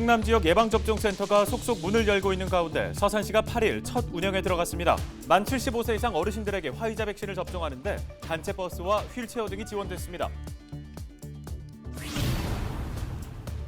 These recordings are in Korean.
충남 지역 예방접종센터가 속속 문을 열고 있는 가운데 서산시가 8일 첫 운영에 들어갔습니다. 만 75세 이상 어르신들에게 화이자 백신을 접종하는데 단체 버스와 휠체어 등이 지원됐습니다.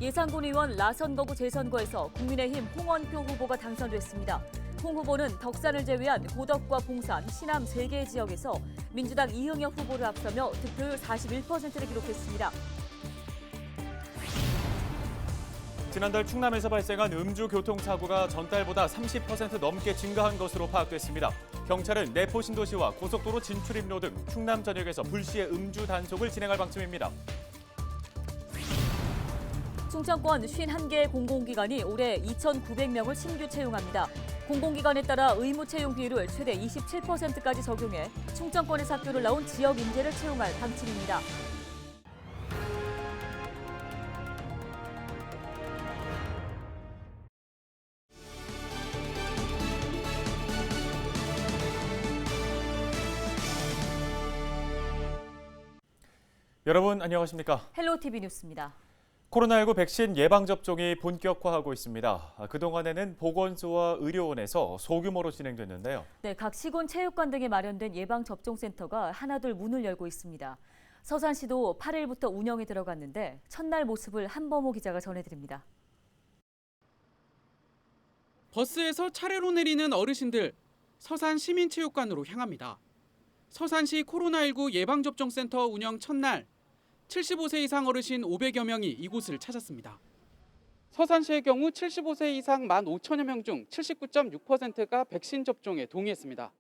예산군 의원 라선거구 재선거에서 국민의힘 홍원표 후보가 당선됐습니다. 홍 후보는 덕산을 제외한 고덕과 봉산, 신암 3개 지역에서 민주당 이흥엽 후보를 앞서며 득표율 41%를 기록했습니다. 지난달 충남에서 발생한 음주 교통사고가 전달보다 30% 넘게 증가한 것으로 파악됐습니다. 경찰은 내포신도시와 고속도로 진출입로 등 충남 전역에서 불시에 음주 단속을 진행할 방침입니다. 충청권 51개 공공기관이 올해 2,900명을 신규 채용합니다. 공공기관에 따라 의무 채용 비율을 최대 27%까지 적용해 충청권에서 학교를 나온 지역 인재를 채용할 방침입니다. 여러분 안녕하십니까? 헬로티비 뉴스입니다. 코로나19 백신 예방접종이 본격화하고 있습니다. 그동안에는 보건소와 의료원에서 소규모로 진행됐는데요. 네, 각 시군 체육관 등에 마련된 예방접종센터가 하나둘 문을 열고 있습니다. 서산시도 8일부터 운영에 들어갔는데 첫날 모습을 한범호 기자가 전해드립니다. 버스에서 차례로 내리는 어르신들, 서산 시민체육관으로 향합니다. 서산시 코로나19 예방접종센터 운영 첫날, 75세 이상 어르신 500여 명이 이곳을 찾았습니다. 서산시의 경우 75세 이상 15,000여 명 중 79.6%가 백신 접종에 동의했습니다.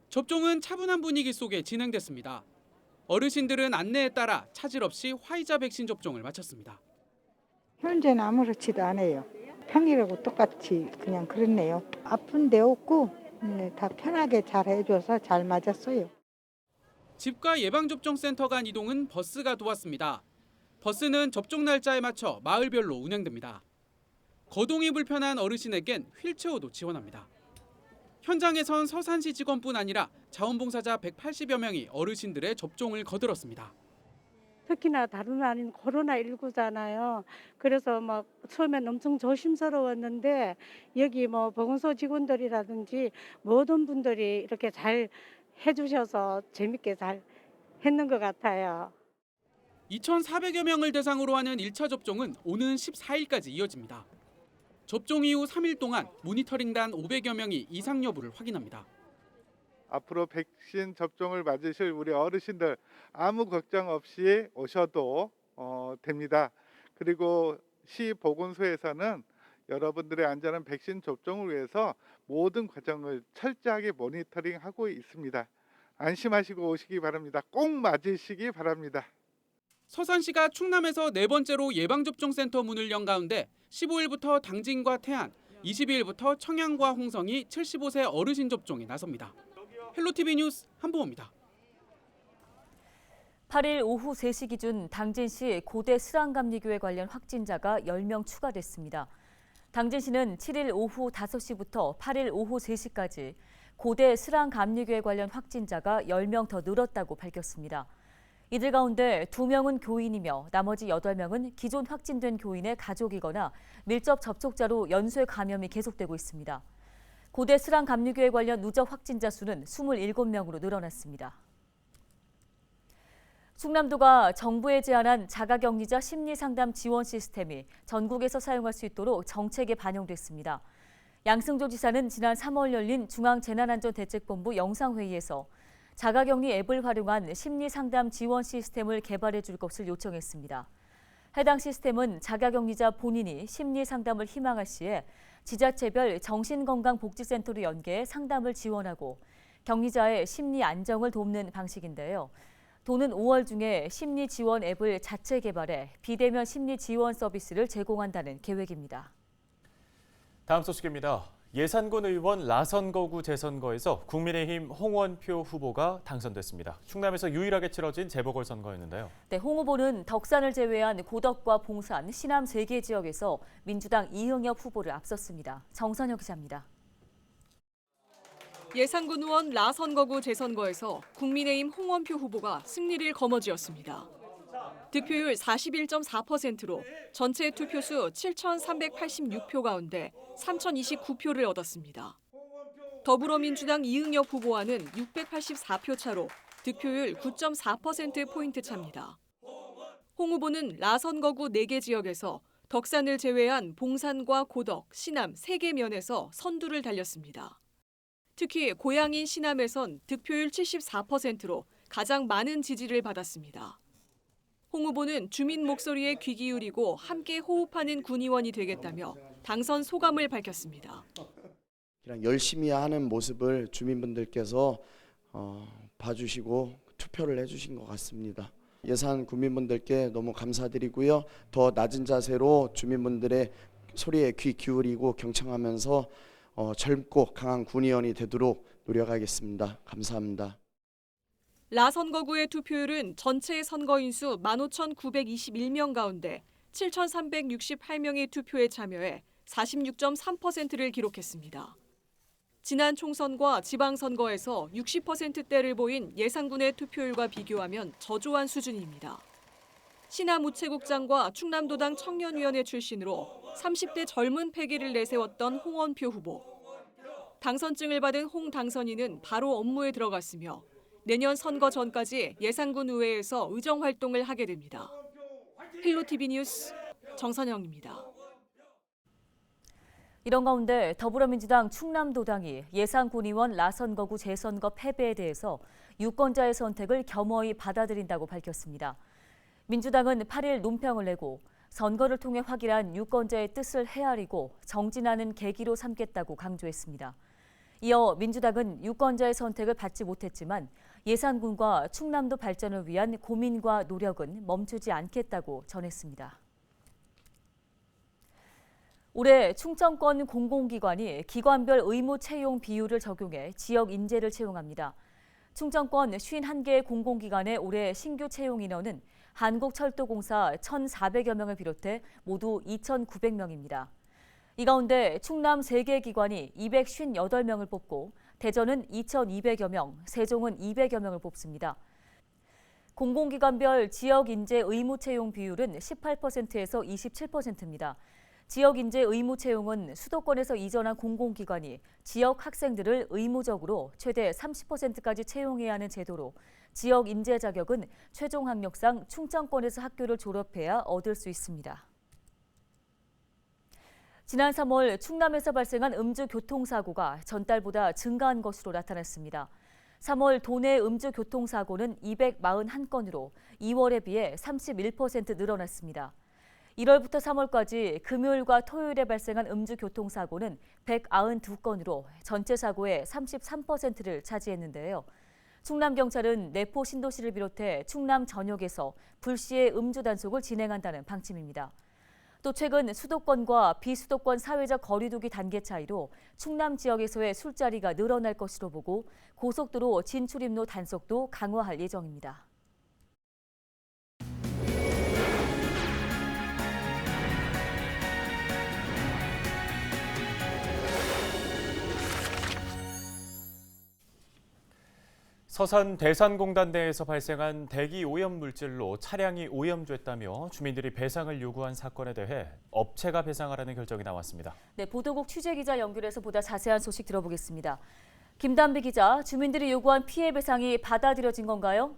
접종은 차분한 분위기 속에 진행됐습니다. 어르신들은 안내에 따라 차질 없이 화이자 백신 접종을 마쳤습니다. 현재는 아무렇지도 않아요. 평일하고 똑같이 그냥 그렇네요. 아픈 데 없고 다 편하게 잘 해줘서 잘 맞았어요. 집과 예방접종센터 간 이동은 버스가 도왔습니다. 버스는 접종 날짜에 맞춰 마을별로 운행됩니다. 거동이 불편한 어르신에겐 휠체어도 지원합니다. 현장에선 서산시 직원뿐 아니라 자원봉사자 180여 명이 어르신들의 접종을 거들었습니다. 특히나 다른 아닌 코로나19잖아요. 그래서 막 처음엔 엄청 조심스러웠는데 여기 보건소 직원들이라든지 모든 분들이 이렇게 잘 해주셔서 재밌게 잘 했는 것 같아요. 2,400여 명을 대상으로 하는 1차 접종은 오는 14일까지 이어집니다. 접종 이후 3일 동안 모니터링단 500여 명이 이상 여부를 확인합니다. 앞으로 백신 접종을 맞으실 우리 어르신들 아무 걱정 없이 오셔도 됩니다. 그리고 시 보건소에서는 여러분들의 안전한 백신 접종을 위해서 모든 과정을 철저하게 모니터링하고 있습니다. 안심하시고 오시기 바랍니다. 꼭 맞으시기 바랍니다. 서산시가 충남에서 네 번째로 예방접종센터 문을 연 가운데 15일부터 당진과 태안, 22일부터 청양과 홍성이 75세 어르신 접종에 나섭니다. 헬로티비 뉴스 한보호입니다. 8일 오후 3시 기준 당진시 고대 스랑감리교회 관련 확진자가 10명 추가됐습니다. 당진시는 7일 오후 5시부터 8일 오후 3시까지 고대 스랑감리교회 관련 확진자가 10명 더 늘었다고 밝혔습니다. 이들 가운데 2명은 교인이며 나머지 8명은 기존 확진된 교인의 가족이거나 밀접 접촉자로 연쇄 감염이 계속되고 있습니다. 고대 스랑감리교회 관련 누적 확진자 수는 27명으로 늘어났습니다. 충남도가 정부에 제안한 자가격리자 심리상담 지원 시스템이 전국에서 사용할 수 있도록 정책에 반영됐습니다. 양승조 지사는 지난 3월 열린 중앙재난안전대책본부 영상회의에서 자가격리 앱을 활용한 심리상담 지원 시스템을 개발해 줄 것을 요청했습니다. 해당 시스템은 자가격리자 본인이 심리상담을 희망할 시에 지자체별 정신건강복지센터로 연계해 상담을 지원하고 격리자의 심리 안정을 돕는 방식인데요. 도는 5월 중에 심리 지원 앱을 자체 개발해 비대면 심리 지원 서비스를 제공한다는 계획입니다. 다음 소식입니다. 예산군 의원 라선거구 재선거에서 국민의힘 홍원표 후보가 당선됐습니다. 충남에서 유일하게 치러진 재보궐선거였는데요. 네, 홍 후보는 덕산을 제외한 고덕과 봉산, 신암 3개 지역에서 민주당 이흥엽 후보를 앞섰습니다. 정선혁 기자입니다. 예산군 의원 라선거구 재선거에서 국민의힘 홍원표 후보가 승리를 거머쥐었습니다. 득표율 41.4%로 전체 투표수 7,386표 가운데 3,029표를 얻었습니다. 더불어민주당 이응엽 후보와는 684표 차로 득표율 9.4%포인트 차입니다. 홍 후보는 라선거구 4개 지역에서 덕산을 제외한 봉산과 고덕, 신암 3개 면에서 선두를 달렸습니다. 특히 고향인 신암에선 득표율 74%로 가장 많은 지지를 받았습니다. 홍 후보는 주민 목소리에 귀 기울이고 함께 호흡하는 군의원이 되겠다며 당선 소감을 밝혔습니다. 그냥 열심히 하는 모습을 주민분들께서 봐주시고 투표를 해주신 것 같습니다. 예산 국민분들께 너무 감사드리고요. 더 낮은 자세로 주민분들의 소리에 귀 기울이고 경청하면서 젊고 강한 군의원이 되도록 노력하겠습니다. 감사합니다. 라선거구의 투표율은 전체 선거인 수 15,921명 가운데 7,368명의 투표에 참여해 46.3%를 기록했습니다. 지난 총선과 지방선거에서 60%대를 보인 예상군의 투표율과 비교하면 저조한 수준입니다. 신암 우체국장과 충남도당 청년위원회 출신으로 30대 젊은 패기를 내세웠던 홍원표 후보. 당선증을 받은 홍 당선인은 바로 업무에 들어갔으며 내년 선거 전까지 예산군 의회에서 의정활동을 하게 됩니다. 헬로티비 뉴스 정선영입니다. 이런 가운데 더불어민주당 충남도당이 예산군의원 라선거구 재선거 패배에 대해서 유권자의 선택을 겸허히 받아들인다고 밝혔습니다. 민주당은 8일 논평을 내고 선거를 통해 확인한 유권자의 뜻을 헤아리고 정진하는 계기로 삼겠다고 강조했습니다. 이어 민주당은 유권자의 선택을 받지 못했지만 예산군과 충남도 발전을 위한 고민과 노력은 멈추지 않겠다고 전했습니다. 올해 충청권 공공기관이 기관별 의무 채용 비율을 적용해 지역 인재를 채용합니다. 충청권 51개 공공기관의 올해 신규 채용 인원은 한국철도공사 1,400여 명을 비롯해 모두 2,900명입니다. 이 가운데 충남 3개 기관이 258명을 뽑고 대전은 2,200여 명, 세종은 200여 명을 뽑습니다. 공공기관별 지역 인재 의무 채용 비율은 18%에서 27%입니다. 지역 인재 의무 채용은 수도권에서 이전한 공공기관이 지역 학생들을 의무적으로 최대 30%까지 채용해야 하는 제도로 지역 인재 자격은 최종 학력상 충청권에서 학교를 졸업해야 얻을 수 있습니다. 지난 3월 충남에서 발생한 음주 교통사고가 전달보다 증가한 것으로 나타났습니다. 3월 도내 음주 교통사고는 241건으로 2월에 비해 31% 늘어났습니다. 1월부터 3월까지 금요일과 토요일에 발생한 음주 교통사고는 192건으로 전체 사고의 33%를 차지했는데요. 충남경찰은 내포 신도시를 비롯해 충남 전역에서 불시에 음주 단속을 진행한다는 방침입니다. 또 최근 수도권과 비수도권 사회적 거리두기 단계 차이로 충남 지역에서의 술자리가 늘어날 것으로 보고 고속도로 진출입로 단속도 강화할 예정입니다. 서산 대산공단 내에서 발생한 대기 오염 물질로 차량이 오염됐다며 주민들이 배상을 요구한 사건에 대해 업체가 배상하라는 결정이 나왔습니다. 네, 보도국 취재기자 연결해서 보다 자세한 소식 들어보겠습니다. 김단비 기자, 주민들이 요구한 피해 배상이 받아들여진 건가요?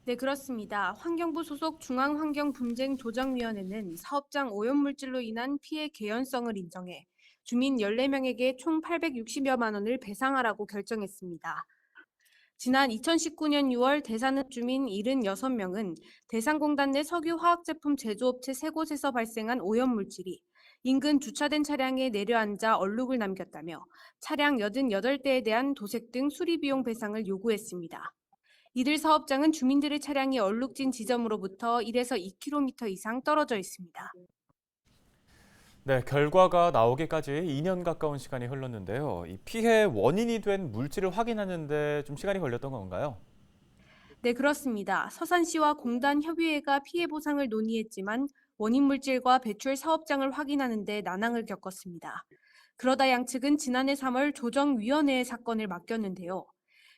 네, 그렇습니다. 환경부 소속 중앙환경분쟁조정위원회는 사업장 오염물질로 인한 피해 개연성을 인정해 주민 14명에게 총 860여만 원을 배상하라고 결정했습니다. 지난 2019년 6월 대산읍 주민 76명은 대산공단 내 석유화학제품 제조업체 3곳에서 발생한 오염물질이 인근 주차된 차량에 내려앉아 얼룩을 남겼다며 차량 88대에 대한 도색 등 수리비용 배상을 요구했습니다. 이들 사업장은 주민들의 차량이 얼룩진 지점으로부터 1에서 2km 이상 떨어져 있습니다. 네, 결과가 나오기까지 2년 가까운 시간이 흘렀는데요. 이 피해 원인이 된 물질을 확인하는데 좀 시간이 걸렸던 건가요? 네, 그렇습니다. 서산시와 공단 협의회가 피해 보상을 논의했지만 원인 물질과 배출 사업장을 확인하는 데 난항을 겪었습니다. 그러다 양측은 지난해 3월 조정위원회에 사건을 맡겼는데요.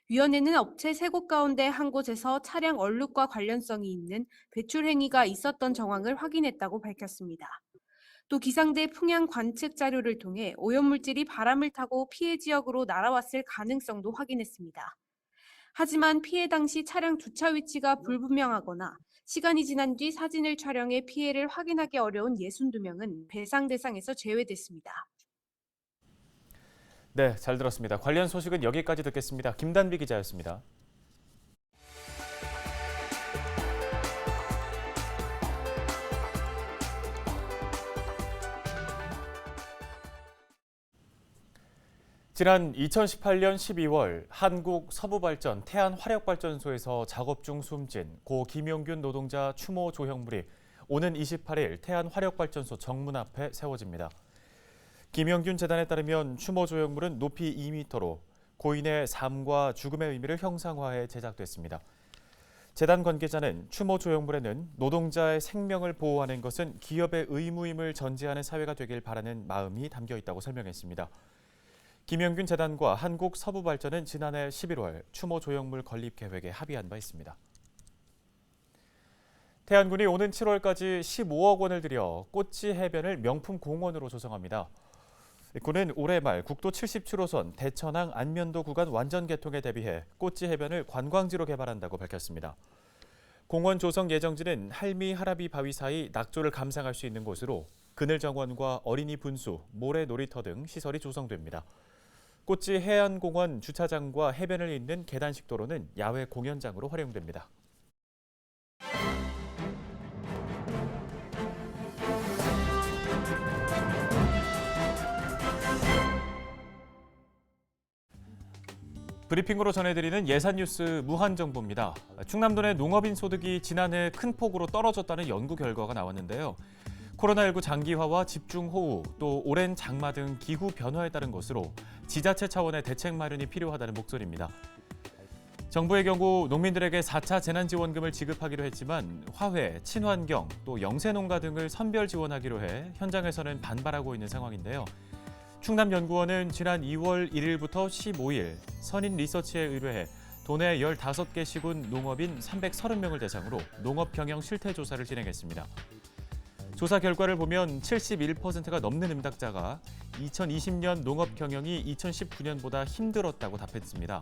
위원회는 업체 3곳 가운데 한 곳에서 차량 얼룩과 관련성이 있는 배출 행위가 있었던 정황을 확인했다고 밝혔습니다. 또 기상대 풍향 관측 자료를 통해 오염물질이 바람을 타고 피해 지역으로 날아왔을 가능성도 확인했습니다. 하지만 피해 당시 차량 주차 위치가 불분명하거나 시간이 지난 뒤 사진을 촬영해 피해를 확인하기 어려운 62명은 배상 대상에서 제외됐습니다. 네, 잘 들었습니다. 관련 소식은 여기까지 듣겠습니다. 김단비 기자였습니다. 지난 2018년 12월 한국 서부발전 태안화력발전소에서 작업 중 숨진 고 김용균 노동자 추모 조형물이 오는 28일 태안화력발전소 정문 앞에 세워집니다. 김용균 재단에 따르면 추모 조형물은 높이 2m로 고인의 삶과 죽음의 의미를 형상화해 제작됐습니다. 재단 관계자는 추모 조형물에는 노동자의 생명을 보호하는 것은 기업의 의무임을 전제하는 사회가 되길 바라는 마음이 담겨 있다고 설명했습니다. 김용균 재단과 한국서부발전은 지난해 11월 추모 조형물 건립 계획에 합의한 바 있습니다. 태안군이 오는 7월까지 15억 원을 들여 꽃지 해변을 명품 공원으로 조성합니다. 군은 올해 말 국도 77호선 대천항 안면도 구간 완전 개통에 대비해 꽃지 해변을 관광지로 개발한다고 밝혔습니다. 공원 조성 예정지는 할미 하라비 바위 사이 낙조를 감상할 수 있는 곳으로 그늘 정원과 어린이 분수, 모래 놀이터 등 시설이 조성됩니다. 꽃지 해안공원 주차장과 해변을 잇는 계단식 도로는 야외 공연장으로 활용됩니다. 브리핑으로 전해드리는 예산 뉴스 무한정보입니다. 충남도 내 농업인 소득이 지난해 큰 폭으로 떨어졌다는 연구 결과가 나왔는데요. 코로나19 장기화와 집중호우, 또 오랜 장마 등 기후 변화에 따른 것으로 지자체 차원의 대책 마련이 필요하다는 목소리입니다. 정부의 경우 농민들에게 4차 재난지원금을 지급하기로 했지만 화훼, 친환경, 또 영세농가 등을 선별 지원하기로 해 현장에서는 반발하고 있는 상황인데요. 충남연구원은 지난 2월 1일부터 15일 선인 리서치에 의뢰해 도내 15개 시군 농업인 330명을 대상으로 농업 경영 실태 조사를 진행했습니다. 조사 결과를 보면 71%가 넘는 응답자가 2020년 농업 경영이 2019년보다 힘들었다고 답했습니다.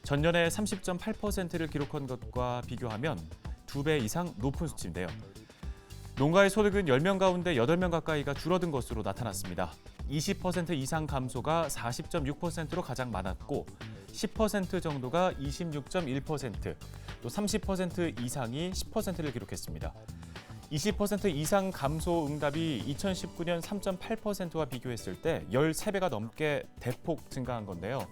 전년에 30.8%를 기록한 것과 비교하면 2배 이상 높은 수치인데요. 농가의 소득은 10명 가운데 8명 가까이가 줄어든 것으로 나타났습니다. 20% 이상 감소가 40.6%로 가장 많았고 10% 정도가 26.1%, 또 30% 이상이 10%를 기록했습니다. 20% 이상 감소 응답이 2019년 3.8%와 비교했을 때 13배가 넘게 대폭 증가한 건데요.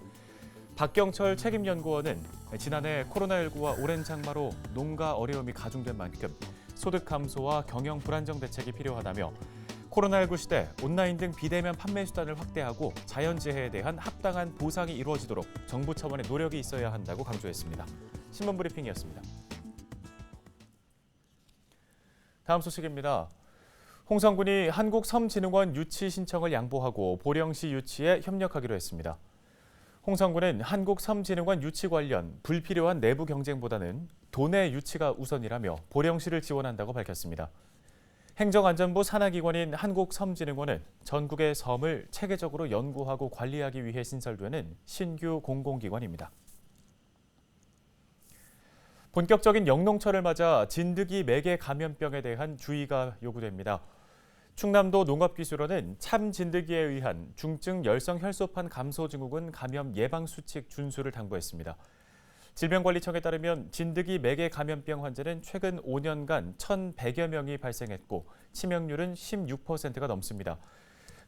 박경철 책임연구원은 지난해 코로나19와 오랜 장마로 농가 어려움이 가중된 만큼 소득 감소와 경영 불안정 대책이 필요하다며 코로나19 시대 온라인 등 비대면 판매 수단을 확대하고 자연재해에 대한 합당한 보상이 이루어지도록 정부 차원의 노력이 있어야 한다고 강조했습니다. 신문 브리핑이었습니다. 다음 소식입니다. 홍성군이 한국섬진흥원 유치 신청을 양보하고 보령시 유치에 협력하기로 했습니다. 홍성군은 한국섬진흥원 유치 관련 불필요한 내부 경쟁보다는 도내 유치가 우선이라며 보령시를 지원한다고 밝혔습니다. 행정안전부 산하기관인 한국섬진흥원은 전국의 섬을 체계적으로 연구하고 관리하기 위해 신설되는 신규 공공기관입니다. 본격적인 영농철을 맞아 진드기 매개 감염병에 대한 주의가 요구됩니다. 충남도 농업기술원은 참진드기에 의한 중증 열성 혈소판 감소 증후군 감염 예방 수칙 준수를 당부했습니다. 질병관리청에 따르면 진드기 매개 감염병 환자는 최근 5년간 1,100여 명이 발생했고 치명률은 16%가 넘습니다.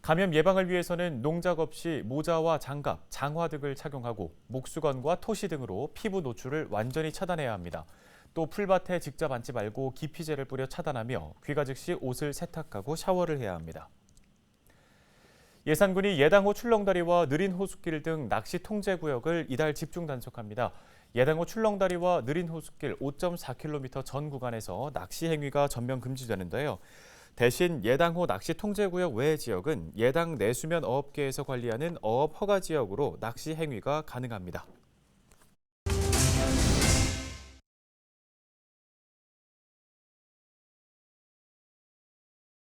감염 예방을 위해서는 농작 없이 모자와 장갑, 장화 등을 착용하고 목수건과 토시 등으로 피부 노출을 완전히 차단해야 합니다. 또 풀밭에 직접 앉지 말고 기피제를 뿌려 차단하며 귀가 즉시 옷을 세탁하고 샤워를 해야 합니다. 예산군이 예당호 출렁다리와 느린 호숫길 등 낚시 통제 구역을 이달 집중 단속합니다. 예당호 출렁다리와 느린 호숫길 5.4km 전 구간에서 낚시 행위가 전면 금지되는데요. 대신 예당호 낚시 통제구역 외의 지역은 예당 내수면 어업계에서 관리하는 어업 허가 지역으로 낚시 행위가 가능합니다.